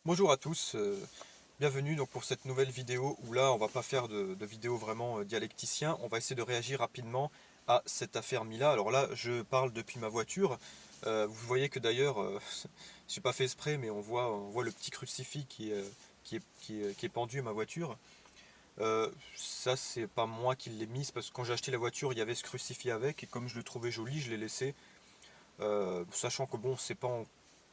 Bonjour à tous, bienvenue donc pour cette nouvelle vidéo où là on va pas faire de vidéo vraiment dialecticien, on va essayer de réagir rapidement à cette affaire Mila. Alors là je parle depuis ma voiture. Vous voyez que d'ailleurs, j'ai pas fait exprès mais on voit le petit crucifix qui est pendu à ma voiture. Ça c'est pas moi qui l'ai mis, c'est parce que quand j'ai acheté la voiture il y avait ce crucifix avec et comme je le trouvais joli je l'ai laissé. Sachant que bon c'est pas en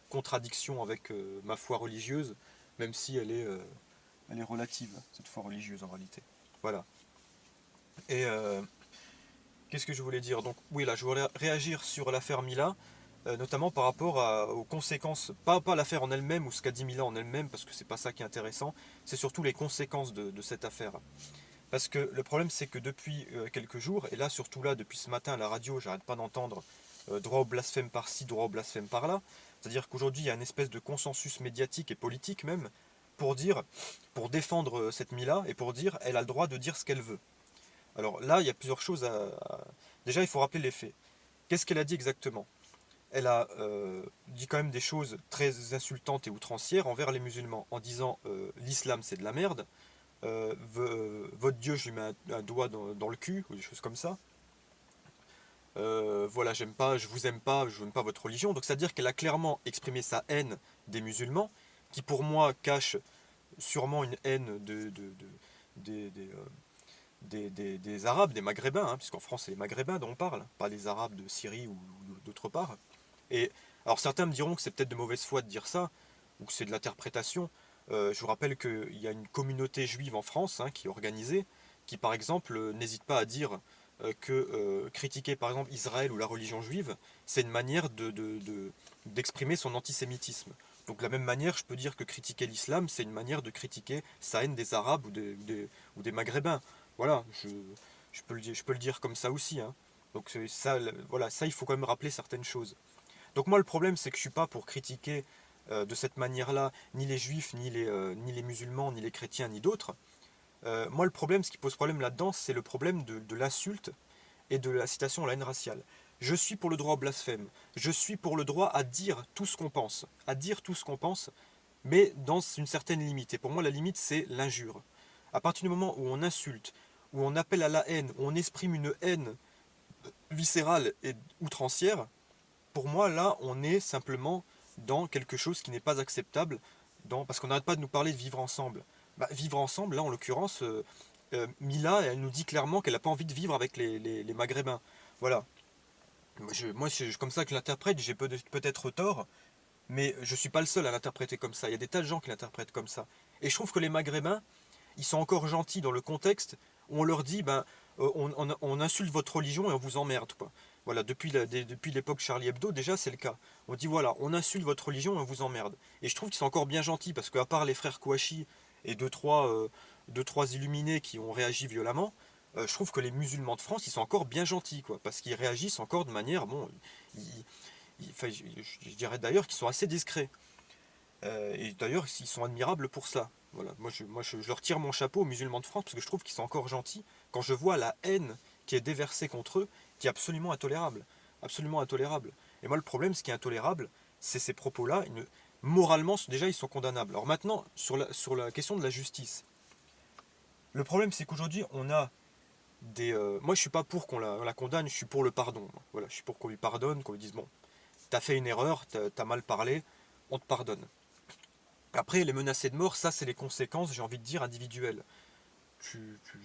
contradiction avec ma foi religieuse, même si elle est relative, cette foi religieuse en réalité. Voilà. Et qu'est-ce que je voulais dire? Donc oui, là, je voulais réagir sur l'affaire Mila, notamment par rapport aux conséquences, pas l'affaire en elle-même ou ce qu'a dit Mila en elle-même, parce que c'est pas ça qui est intéressant, c'est surtout les conséquences de cette affaire. Parce que le problème, c'est que depuis quelques jours, et là, surtout là, depuis ce matin à la radio, j'arrête pas d'entendre droit au blasphème par-ci, droit au blasphème par-là. C'est-à-dire qu'aujourd'hui, il y a une espèce de consensus médiatique et politique même pour dire, pour défendre cette Mila et pour dire elle a le droit de dire ce qu'elle veut. Alors là, il y a plusieurs choses Déjà, il faut rappeler les faits. Qu'est-ce qu'elle a dit exactement? Elle a dit quand même des choses très insultantes et outrancières envers les musulmans en disant l'islam c'est de la merde, votre Dieu je lui mets un doigt dans le cul ou des choses comme ça. Voilà, j'aime pas, je vous aime pas, je n'aime pas votre religion. Donc c'est-à-dire qu'elle a clairement exprimé sa haine des musulmans, qui pour moi cache sûrement une haine des Arabes, des Maghrébins, hein, puisqu'en France c'est les Maghrébins dont on parle, pas les Arabes de Syrie ou d'autre part. Et alors certains me diront que c'est peut-être de mauvaise foi de dire ça, ou que c'est de l'interprétation. Je vous rappelle qu'il y a une communauté juive en France hein, qui est organisée, qui par exemple n'hésite pas à dire que critiquer par exemple Israël ou la religion juive, c'est une manière d'exprimer son antisémitisme. Donc de la même manière, je peux dire que critiquer l'islam, c'est une manière de critiquer sa haine des Arabes ou des Maghrébins. Voilà, je peux le dire comme ça aussi. Hein. Donc ça, voilà, ça, il faut quand même rappeler certaines choses. Donc moi, le problème, c'est que je suis pas pour critiquer de cette manière-là ni les juifs, ni les musulmans, ni les chrétiens, ni d'autres. Moi, le problème, ce qui pose problème là-dedans, c'est le problème de l'insulte et de la citation à la haine raciale. Je suis pour le droit au blasphème. Je suis pour le droit à dire tout ce qu'on pense. À dire tout ce qu'on pense, mais dans une certaine limite. Et pour moi, la limite, c'est l'injure. À partir du moment où on insulte, où on appelle à la haine, où on exprime une haine viscérale et outrancière, pour moi, là, on est simplement dans quelque chose qui n'est pas acceptable, parce qu'on n'arrête pas de nous parler de vivre ensemble. Bah, vivre ensemble, là, en l'occurrence, Mila, elle nous dit clairement qu'elle n'a pas envie de vivre avec les Maghrébins. Voilà. Moi, c'est comme ça que je l'interprète, j'ai peut-être tort, mais je suis pas le seul à l'interpréter comme ça. Il y a des tas de gens qui l'interprètent comme ça. Et je trouve que les Maghrébins, ils sont encore gentils dans le contexte où on leur dit ben, on insulte votre religion et on vous emmerde. Quoi. Voilà, depuis l'époque Charlie Hebdo, déjà c'est le cas. On dit voilà, on insulte votre religion et on vous emmerde. Et je trouve qu'ils sont encore bien gentils parce qu'à part les frères Kouachi et deux, trois illuminés qui ont réagi violemment, je trouve que les musulmans de France, ils sont encore bien gentils, quoi, parce qu'ils réagissent encore de manière, bon, ils- enfin, je dirais d'ailleurs qu'ils sont assez discrets. Et d'ailleurs, ils sont admirables pour ça. Voilà. Je leur tire mon chapeau aux musulmans de France parce que je trouve qu'ils sont encore gentils quand je vois la haine qui est déversée contre eux, qui est absolument intolérable. Absolument intolérable. Et moi, le problème, ce qui est intolérable, c'est ces propos-là. Moralement, déjà, ils sont condamnables. Alors maintenant, sur la question de la justice. Le problème, c'est qu'aujourd'hui, on a moi, je suis pas pour qu'on la condamne, je suis pour le pardon. Voilà, je suis pour qu'on lui pardonne, qu'on lui dise, bon, t'as fait une erreur, t'as mal parlé, on te pardonne. Après, les menacer de mort, ça, c'est les conséquences, j'ai envie de dire, individuelles. Je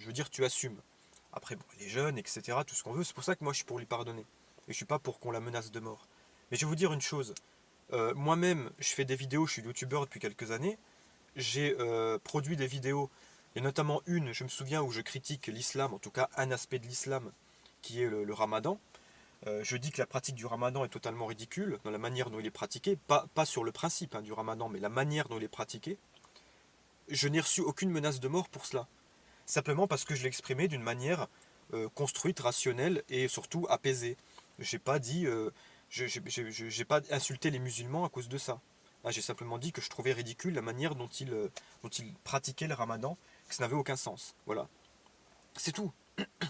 veux dire, tu assumes. Après, bon, les jeunes, etc., tout ce qu'on veut, c'est pour ça que moi, je suis pour lui pardonner. Et je suis pas pour qu'on la menace de mort. Mais je vais vous dire une chose. Moi-même, je fais des vidéos, je suis youtubeur depuis quelques années. J'ai produit des vidéos, et notamment une, je me souviens, où je critique l'islam, en tout cas un aspect de l'islam, qui est le ramadan. Je dis que la pratique du ramadan est totalement ridicule dans la manière dont il est pratiqué, pas sur le principe hein, du ramadan, mais la manière dont il est pratiqué. Je n'ai reçu aucune menace de mort pour cela. Simplement parce que je l'ai exprimé d'une manière construite, rationnelle et surtout apaisée. J'ai pas dit, j'ai pas insulté les musulmans à cause de ça. Là, j'ai simplement dit que je trouvais ridicule la manière dont ils pratiquaient le ramadan, que ça n'avait aucun sens. Voilà. C'est tout.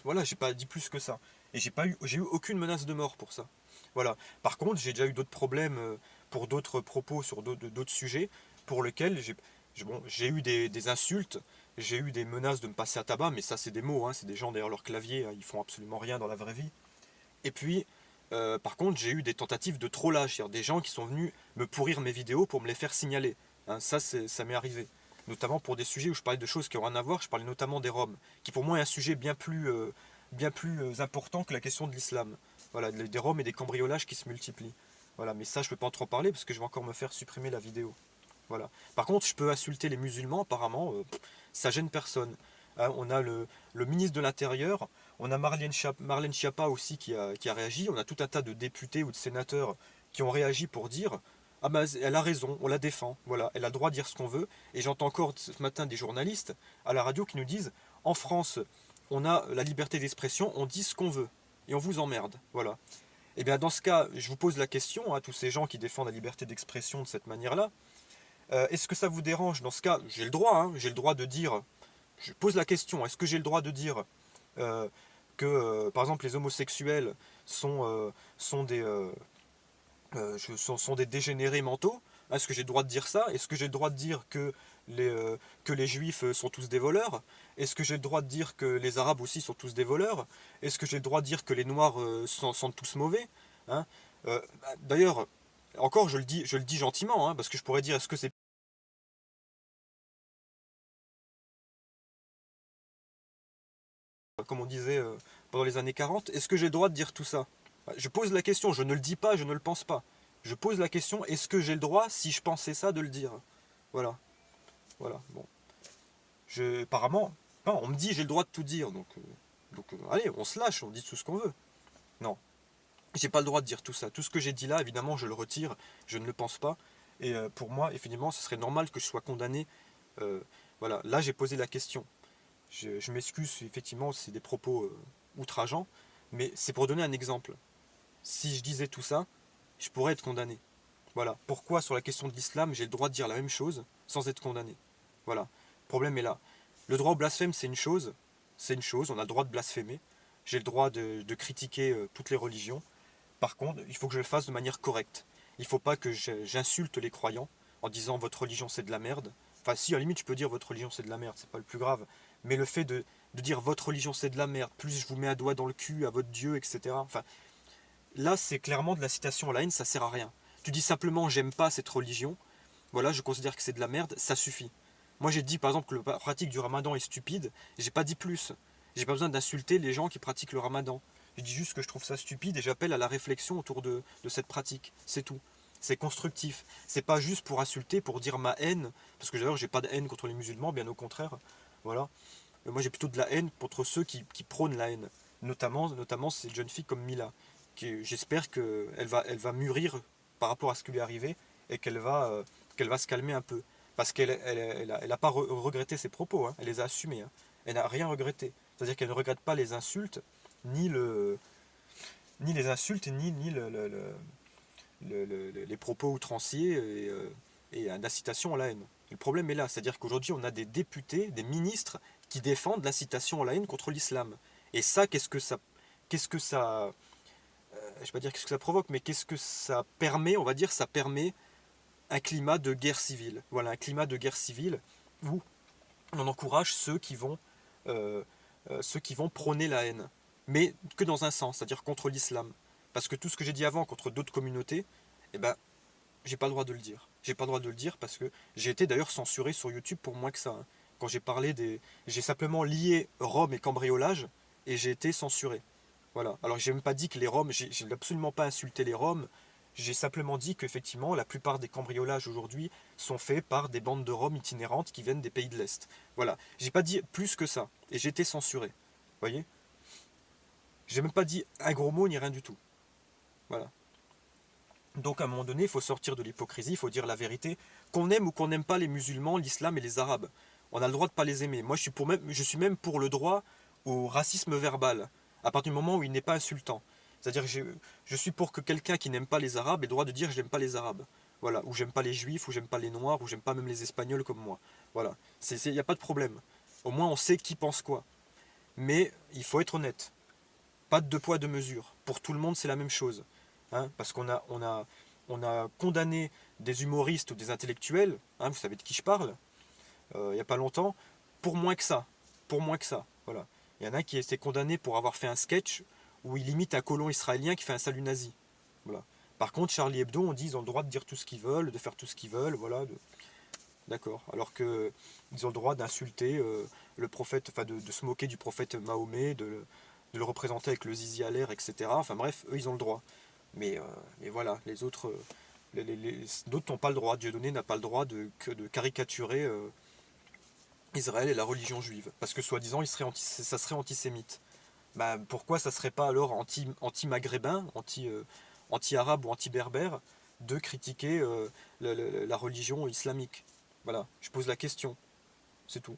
Voilà, j'ai pas dit plus que ça. Et j'ai eu aucune menace de mort pour ça. Voilà. Par contre, j'ai déjà eu d'autres problèmes pour d'autres propos sur d'autres sujets. pour lequel j'ai eu des insultes, j'ai eu des menaces de me passer à tabac, mais ça c'est des mots, hein, c'est des gens derrière leur clavier, hein, ils font absolument rien dans la vraie vie. Et puis, par contre, j'ai eu des tentatives de trollage, c'est-à-dire des gens qui sont venus me pourrir mes vidéos pour me les faire signaler. Hein, ça m'est arrivé. Notamment pour des sujets où je parlais de choses qui n'ont rien à voir, je parlais notamment des Roms, qui pour moi est un sujet bien plus important que la question de l'islam. Voilà, des Roms et des cambriolages qui se multiplient. Voilà, mais ça je peux pas en trop parler parce que je vais encore me faire supprimer la vidéo. Voilà. Par contre, je peux insulter les musulmans, apparemment, ça gêne personne. Hein, on a le ministre de l'Intérieur, on a Marlène Schiappa aussi qui a réagi, on a tout un tas de députés ou de sénateurs qui ont réagi pour dire ah ben elle a raison, on la défend, voilà, elle a le droit de dire ce qu'on veut. Et j'entends encore ce matin des journalistes à la radio qui nous disent en France, on a la liberté d'expression, on dit ce qu'on veut et on vous emmerde, voilà. Et bien dans ce cas, je vous pose la question à tous ces gens qui défendent la liberté d'expression de cette manière-là. Est-ce que ça vous dérange? Dans ce cas, j'ai le droit, hein, j'ai le droit de dire, je pose la question, est-ce que j'ai le droit de dire euh, que, par exemple, les homosexuels sont sont des dégénérés mentaux? Est-ce que j'ai le droit de dire ça? Est-ce que j'ai le droit de dire que les juifs sont tous des voleurs? Est-ce que j'ai le droit de dire que les arabes aussi sont tous des voleurs? Est-ce que j'ai le droit de dire que les noirs sont tous mauvais? Hein. D'ailleurs, encore je le dis gentiment, hein, parce que je pourrais dire est-ce que c'est comme on disait pendant les années 40, est-ce que j'ai le droit de dire tout ça? Je pose la question, je ne le dis pas, je ne le pense pas. Je pose la question, est-ce que j'ai le droit, si je pensais ça, de le dire? Voilà, voilà, bon. Apparemment, non, on me dit j'ai le droit de tout dire, allez, on se lâche, on dit tout ce qu'on veut. Non, j'ai pas le droit de dire tout ça. Tout ce que j'ai dit là, évidemment, je le retire, je ne le pense pas. Et pour moi, effectivement, ce serait normal que je sois condamné. euh, voilà, là j'ai posé la question. Je m'excuse, effectivement, c'est des propos outrageants, mais c'est pour donner un exemple. Si je disais tout ça, je pourrais être condamné. Voilà. Pourquoi sur la question de l'islam, j'ai le droit de dire la même chose sans être condamné? Voilà. Le problème est là. Le droit au blasphème, c'est une chose, on a le droit de blasphémer. J'ai le droit de critiquer toutes les religions. Par contre, il faut que je le fasse de manière correcte. Il ne faut pas que j'insulte les croyants en disant votre religion c'est de la merde. Enfin, si, à la limite, tu peux dire votre religion c'est de la merde, c'est pas le plus grave. Mais le fait de dire votre religion c'est de la merde, plus je vous mets un doigt dans le cul à votre Dieu, etc. Enfin, là, c'est clairement de la citation à la haine, ça sert à rien. Tu dis simplement j'aime pas cette religion, voilà, je considère que c'est de la merde, ça suffit. Moi, j'ai dit par exemple que la pratique du ramadan est stupide, j'ai pas dit plus. J'ai pas besoin d'insulter les gens qui pratiquent le ramadan. Je dis juste que je trouve ça stupide et j'appelle à la réflexion autour de cette pratique. C'est tout. C'est constructif. C'est pas juste pour insulter, pour dire ma haine, parce que d'ailleurs j'ai pas de haine contre les musulmans, bien au contraire. Voilà. Moi j'ai plutôt de la haine contre ceux qui prônent la haine. Notamment ces jeunes filles comme Mila. J'espère qu'elle va mûrir par rapport à ce qui lui est arrivé et qu'elle va se calmer un peu. Parce qu'elle a pas regretté ses propos, hein, elle les a assumés. Hein. Elle n'a rien regretté. C'est-à-dire qu'elle ne regrette pas les insultes, ni, le, ni les insultes, ni les propos outranciers et d'incitation à la haine. Le problème est là, c'est-à-dire qu'aujourd'hui on a des députés, des ministres qui défendent l'incitation à la haine contre l'islam. Et ça, qu'est-ce que ça, je ne vais pas dire qu'est-ce que ça provoque, mais qu'est-ce que ça permet, on va dire, ça permet un climat de guerre civile. Voilà, un climat de guerre civile où on encourage ceux qui vont prôner la haine, mais que dans un sens, c'est-à-dire contre l'islam. Parce que tout ce que j'ai dit avant contre d'autres communautés, eh ben, j'ai pas le droit de le dire. J'ai pas le droit de le dire parce que j'ai été d'ailleurs censuré sur YouTube pour moins que ça. Hein. Quand j'ai parlé des. J'ai simplement lié Rome et cambriolage et j'ai été censuré. Voilà. Alors j'ai même pas dit que les Roms, j'ai absolument pas insulté les Roms. J'ai simplement dit qu'effectivement, la plupart des cambriolages aujourd'hui sont faits par des bandes de Roms itinérantes qui viennent des pays de l'Est. Voilà. J'ai pas dit plus que ça. Et j'ai été censuré. Vous voyez? J'ai même pas dit un gros mot ni rien du tout. Voilà. Donc à un moment donné, il faut sortir de l'hypocrisie, il faut dire la vérité. Qu'on aime ou qu'on n'aime pas les musulmans, l'islam et les arabes. On a le droit de ne pas les aimer. Moi, je suis même pour le droit au racisme verbal, à partir du moment où il n'est pas insultant. C'est-à-dire que je suis pour que quelqu'un qui n'aime pas les arabes ait le droit de dire je n'aime pas les arabes. Voilà, ou j'aime pas les juifs, ou j'aime pas les noirs, ou j'aime pas même les espagnols comme moi. Voilà, il n'y a pas de problème. Au moins on sait qui pense quoi. Mais il faut être honnête. Pas de deux poids, deux mesures. Pour tout le monde, c'est la même chose. Hein, parce on a condamné des humoristes ou des intellectuels, hein, vous savez de qui je parle, il n'y a pas longtemps, pour moins que ça. Pour moins que ça. Voilà. Il y en a qui a été condamné pour avoir fait un sketch où il imite un colon israélien qui fait un salut nazi. Voilà. Par contre, Charlie Hebdo, on dit ils ont le droit de dire tout ce qu'ils veulent, de faire tout ce qu'ils veulent, voilà. D'accord. Alors que ils ont le droit d'insulter le prophète, enfin de se moquer du prophète Mahomet, de le représenter avec le zizi à l'air, etc. Enfin bref, eux ils ont le droit. Mais voilà, les autres, d'autres n'ont pas le droit. Dieudonné n'a pas le droit de caricaturer Israël et la religion juive. Parce que soi-disant, ça serait antisémite. Bah, pourquoi ça serait pas alors anti-maghrébin, anti-arabe ou anti-berbère de critiquer la religion islamique? Voilà, je pose la question, c'est tout.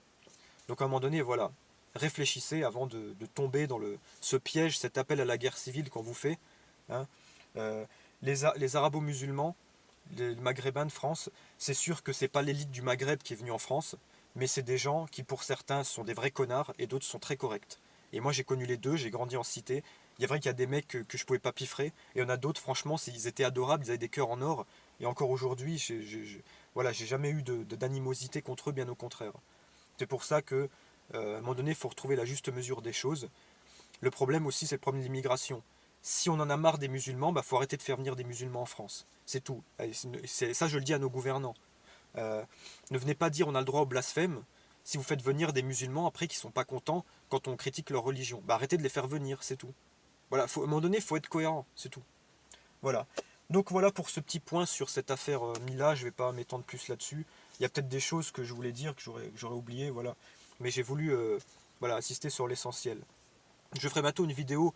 Donc à un moment donné, voilà, réfléchissez avant de tomber dans ce piège, cet appel à la guerre civile qu'on vous fait. Hein. Euh, les arabo-musulmans, les maghrébins de France, c'est sûr que c'est pas l'élite du Maghreb qui est venue en France, mais c'est des gens qui pour certains sont des vrais connards et d'autres sont très corrects. Et moi j'ai connu les deux, j'ai grandi en cité. Il est vrai qu'il y a des mecs que je pouvais pas piffrer, et il y en a d'autres, franchement, ils étaient adorables, ils avaient des cœurs en or, et encore aujourd'hui, voilà, j'ai jamais eu d'animosité contre eux, bien au contraire. C'est pour ça que, à un moment donné, il faut retrouver la juste mesure des choses. Le problème aussi, c'est le problème de l'immigration. Si on en a marre des musulmans, bah faut arrêter de faire venir des musulmans en France. C'est tout. Ça, je le dis à nos gouvernants. Euh, ne venez pas dire on a le droit au blasphème si vous faites venir des musulmans après qui sont pas contents quand on critique leur religion. Bah arrêtez de les faire venir, c'est tout. Voilà, à un moment donné, il faut être cohérent, c'est tout. Voilà. Donc voilà pour ce petit point sur cette affaire Mila, je vais pas m'étendre plus là-dessus. Il y a peut-être des choses que je voulais dire, que j'aurais oublié, voilà. Mais j'ai voulu voilà, insister sur l'essentiel. Je ferai bientôt une vidéo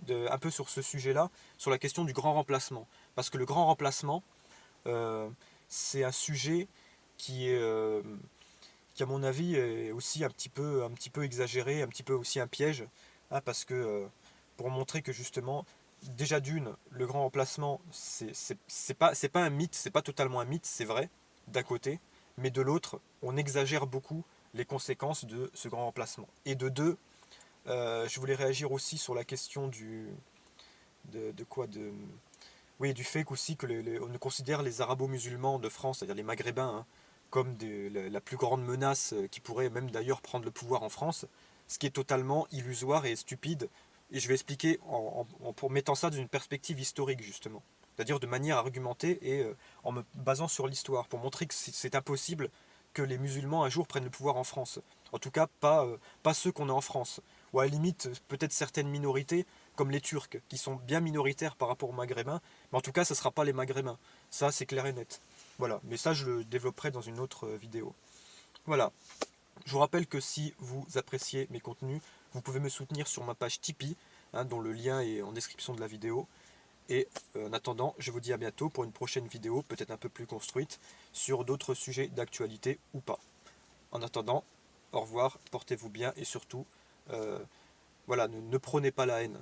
un peu sur ce sujet-là, sur la question du grand remplacement. Parce que le grand remplacement, euh, c'est un sujet qui, à mon avis, est aussi un petit peu exagéré, un petit peu aussi un piège. Hein, parce que, pour montrer que justement, déjà d'une, le grand remplacement, c'est pas un mythe, c'est pas totalement un mythe, c'est vrai, d'un côté, mais de l'autre, on exagère beaucoup les conséquences de ce grand remplacement. Et de deux, je voulais réagir aussi sur la question de quoi oui, du fait aussi que on considère les arabo-musulmans de France, c'est-à-dire les maghrébins, hein, comme la plus grande menace qui pourrait même d'ailleurs prendre le pouvoir en France, ce qui est totalement illusoire et stupide. Et je vais expliquer pour mettant ça dans une perspective historique, justement. C'est-à-dire de manière argumentée et en me basant sur l'histoire, pour montrer que c'est impossible que les musulmans un jour prennent le pouvoir en France. En tout cas, pas ceux qu'on a en France. Ou à la limite, peut-être certaines minorités, comme les Turcs, qui sont bien minoritaires par rapport aux Maghrébins, mais en tout cas, ce ne sera pas les Maghrébins. Ça, c'est clair et net. Voilà, mais ça, je le développerai dans une autre vidéo. Voilà. Je vous rappelle que si vous appréciez mes contenus, vous pouvez me soutenir sur ma page Tipeee, hein, dont le lien est en description de la vidéo. Et en attendant, je vous dis à bientôt pour une prochaine vidéo, peut-être un peu plus construite, sur d'autres sujets d'actualité ou pas. En attendant, au revoir, portez-vous bien et surtout, voilà, ne prônez pas la haine.